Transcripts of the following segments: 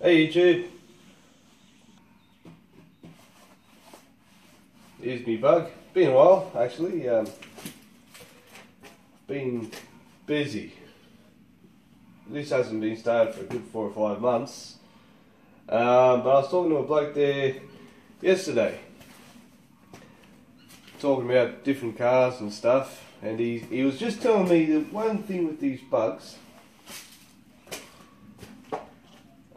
Hey YouTube, here's me bug. Been a while actually, been busy. This hasn't been started for a good 4 or 5 months, but I was talking to a bloke there yesterday, talking about different cars and stuff, and he was just telling me that one thing with these bugs,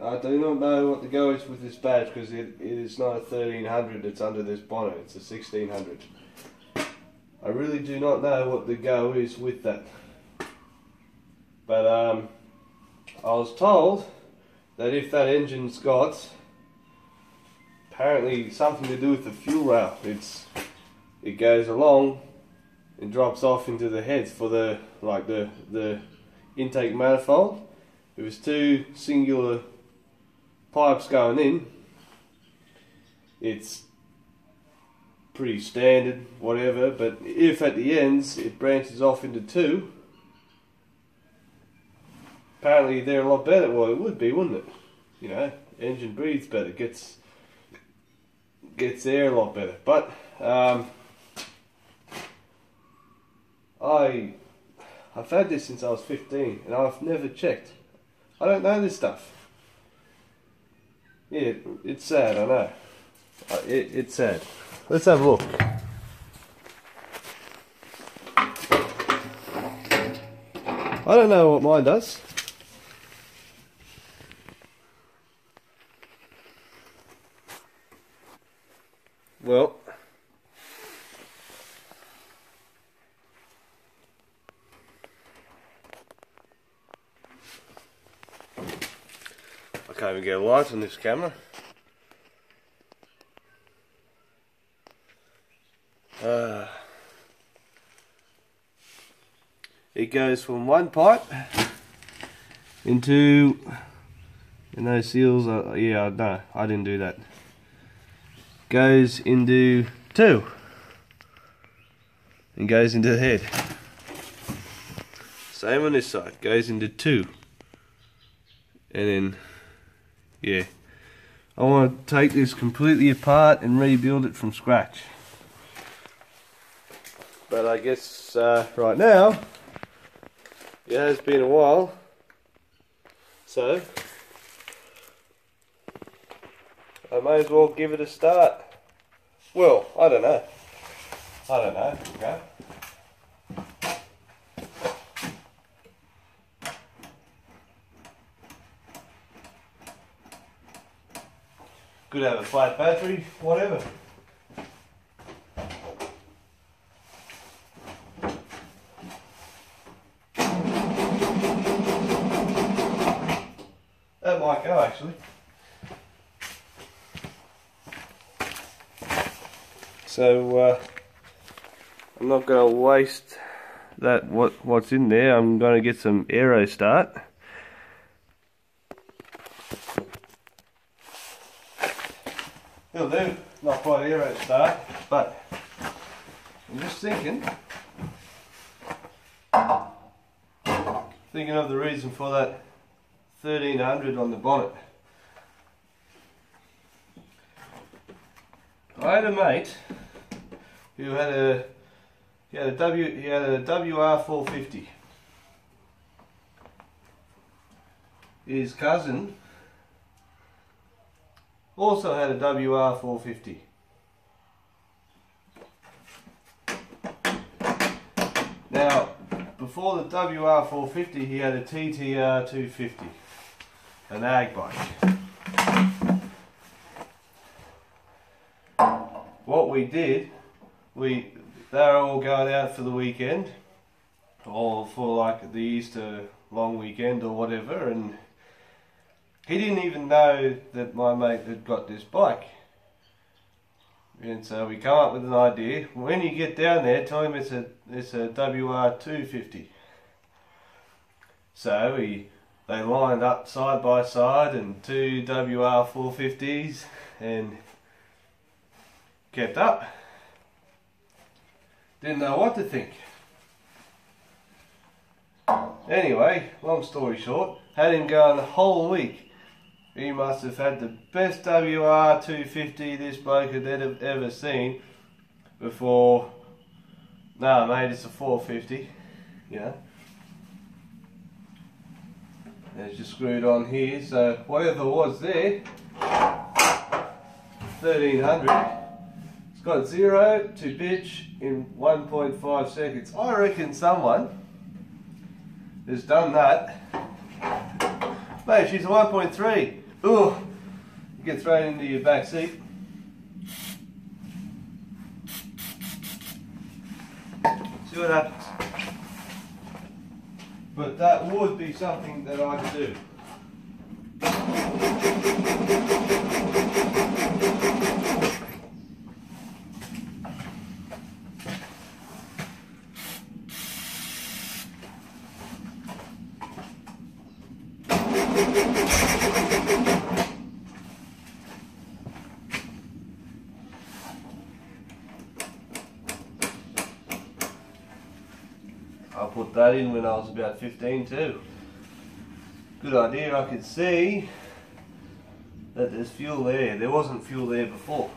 I do not know what the go is with this badge because it is not a 1300 that's under this bonnet, it's a 1600. I really do not know what the go is with that. But I was told that if that engine's got apparently something to do with the fuel rail, it goes along and drops off into the heads for the intake manifold. If it's two singular pipes going in, it's pretty standard, whatever, but if at the ends it branches off into two, apparently they're a lot better. Well, it would be, wouldn't it? You know, engine breathes better, gets air a lot better. But I've had this since I was 15 and I've never checked. I don't know this stuff. Yeah, it's sad, I know. It's sad. Let's have a look. I don't know what mine does. Well, I can't even get a light on this camera. It goes from one pipe into, and those seals are, yeah, no, I didn't do that. Goes into two and goes into the head. Same on this side, goes into two, and then, yeah, I want to take this completely apart and rebuild it from scratch. But I guess right now it has been a while, so I may as well give it a start. Well, I don't know. Okay. Could have a flat battery, whatever. That might go actually. So I'm not going to waste that what's in there. I'm going to get some aero start. It'll do. Not quite aero start, but I'm just thinking of the reason for that 1300 on the bonnet. I had a mate who had a WR450. His cousin also had a WR450. Now, before the WR450, he had a TTR250, an ag bike. What we did, they were all going out for the weekend, or for like the Easter long weekend or whatever, and he didn't even know that my mate had got this bike. And so we come up with an idea. When you get down there, tell him it's a WR250. So they lined up side by side and two WR450s and kept up. Didn't know what to think. Anyway, long story short, had him going the whole week He must have had the best WR 250 this bloke had ever seen before. No, mate, it's a 450. Yeah. And it's just screwed on here, so whatever was there, 1300. It's got 0 to pitch in 1.5 seconds. I reckon someone has done that. Mate, she's a 1.3. Ooh, you get thrown into your back seat. See what happens. But that would be something that I could do. I put that in when I was about 15 too. Good idea. I could see that there's fuel there. There wasn't fuel there before.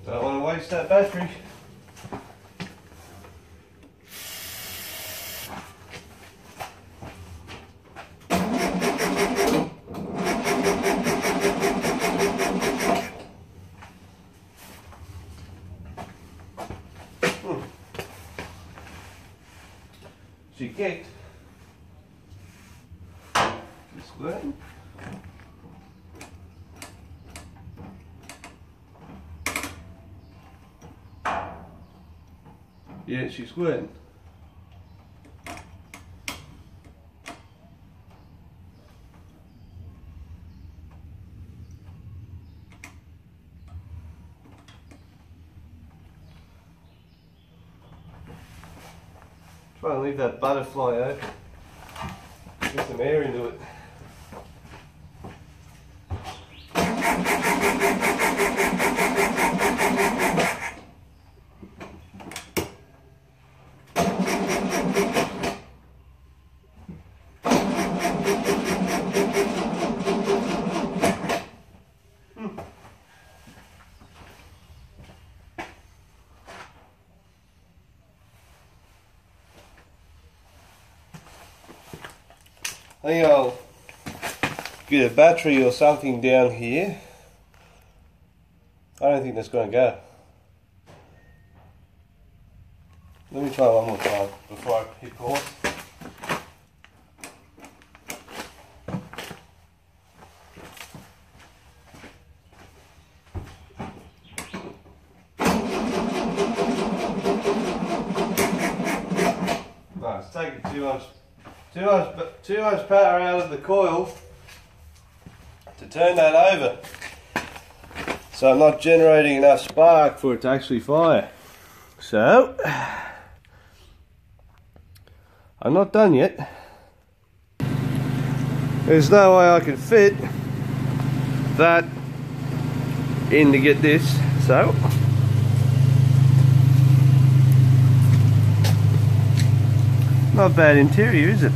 Don't want to waste that battery. She kicked. She's squirting. Yeah, she's squirting. Try and leave that butterfly open. Get some air into it. I think I'll get a battery or something down here. I don't think that's going to go. Let me try one more time before I hit pause. No, it's taking too much power out of the coil to turn that over. So I'm not generating enough spark for it to actually fire. So I'm not done yet. There's no way I can fit that in to get this. So not bad interior, is it?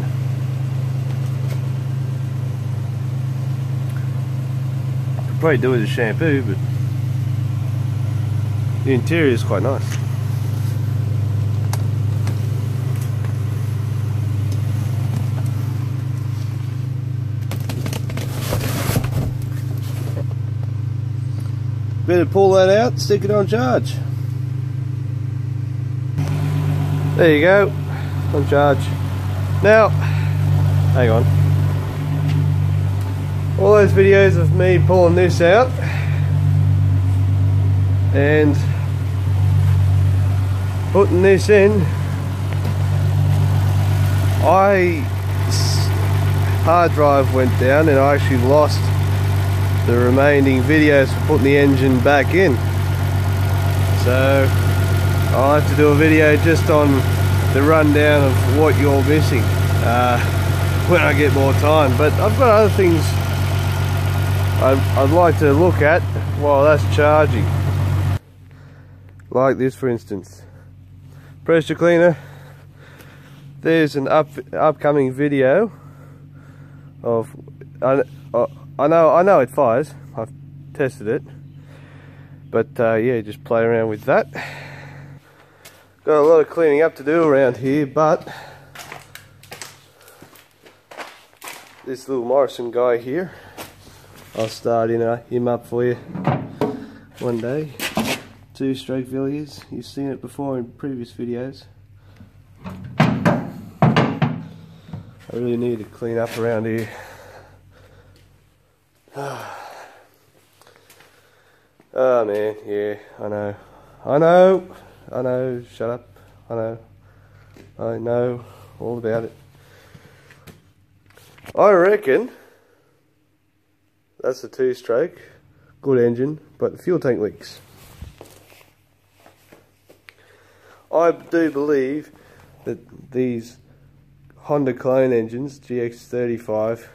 Could probably do it with a shampoo, but the interior is quite nice. Better pull that out, stick it on charge. There you go. On charge. Now, hang on. All those videos of me pulling this out and putting this in, hard drive went down and I actually lost the remaining videos for putting the engine back in. So I'll have to do a video just on the rundown of what you're missing when I get more time. But I've got other things I'd like to look at while that's charging. Like this, for instance. Pressure cleaner. There's an upcoming video of I know it fires. I've tested it, but yeah, just play around with that. Got a lot of cleaning up to do around here, but this little Morrison guy here, I'll start him up for you one day. 2-stroke Villiers, you've seen it before in previous videos. I really need to clean up around here. Oh man, yeah, I know, shut up, I know all about it. I reckon that's a 2-stroke, good engine, but the fuel tank leaks. I do believe that these Honda clone engines, GX35,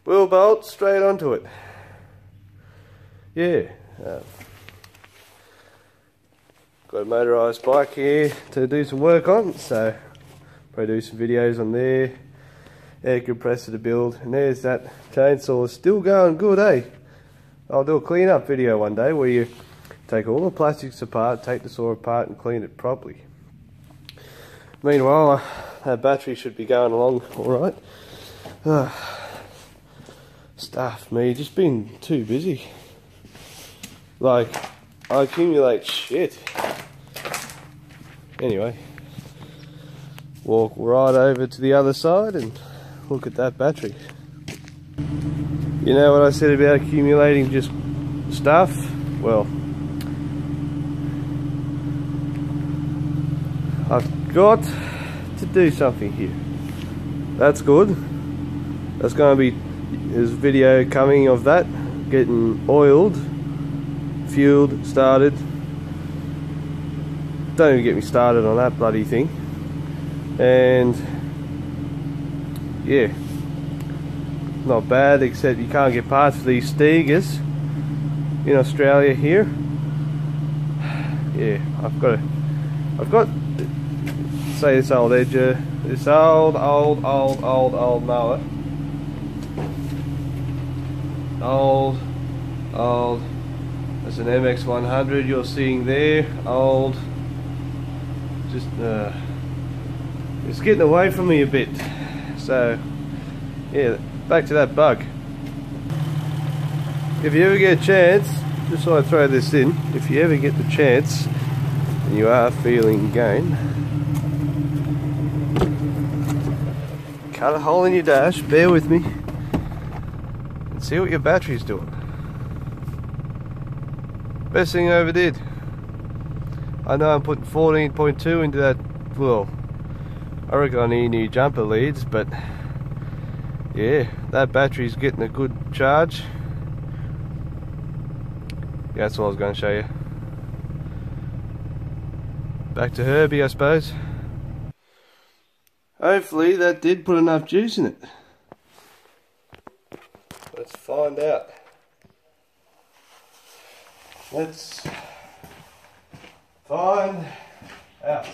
will bolt straight onto it. Yeah. Got a motorised bike here to do some work on, so probably do some videos on there. Air compressor to build, and there's that chainsaw still going good, eh? I'll do a clean up video one day where you take all the plastics apart, take the saw apart and clean it properly. Meanwhile, that battery should be going along alright. Stuff me, just been too busy. Like, I accumulate shit. Anyway, walk right over to the other side and look at that battery. You know what I said about accumulating just stuff? Well, I've got to do something here. That's good. That's going to be, there's a video coming of that, getting oiled, fueled, started. Don't even get me started on that bloody thing. And yeah, not bad, except you can't get parts for these Steegers in Australia here. Yeah, I've got say this old edger, this old mower, old, there's an MX100 you're seeing there, old, just it's getting away from me a bit. So yeah, back to that bug. If you ever get a chance, just so I throw this in, if you ever get the chance and you are feeling game, cut a hole in your dash, bear with me, and see what your battery's doing. Best thing I ever did. I know I'm putting 14.2 into that. Well, I reckon I need new jumper leads, but yeah, that battery's getting a good charge. Yeah, that's all I was going to show you. Back to Herbie, I suppose. Hopefully that did put enough juice in it. Let's find out. Let's find out.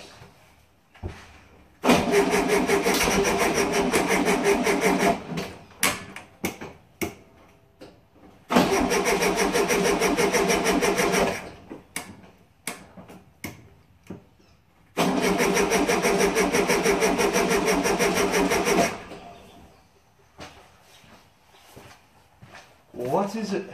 What is it?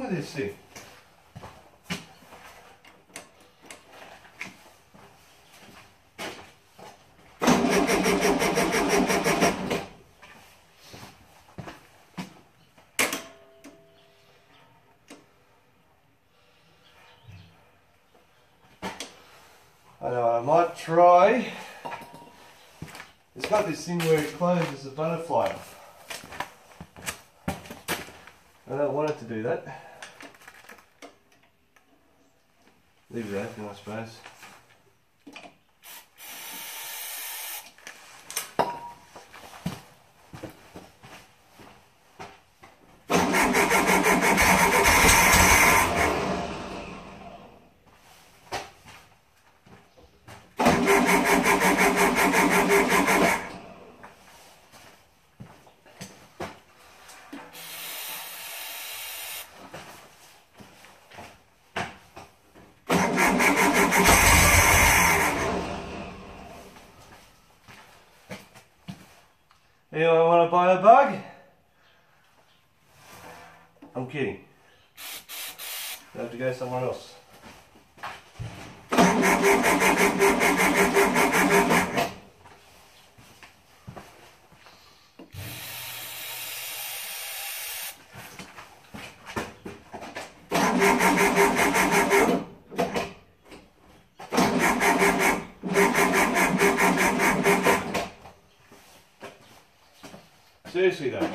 with this thing? I know, I might try. It's got this thing where it closes the butterfly off. I don't want it to do that. Leave it open, I suppose. Anyone want to buy a bug? I'm kidding. You have to go somewhere else. Seriously though,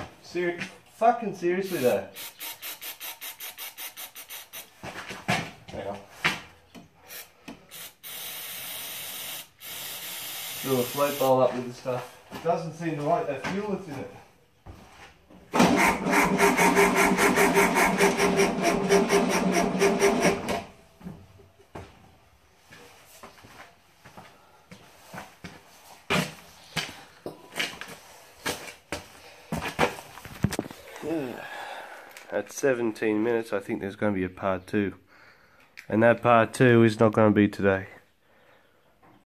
fucking seriously though. Hang on. Fill a float bowl up with the stuff. It doesn't seem to like that fuel that's in it. At 17 minutes, I think there's going to be a part 2. And that part 2 is not going to be today.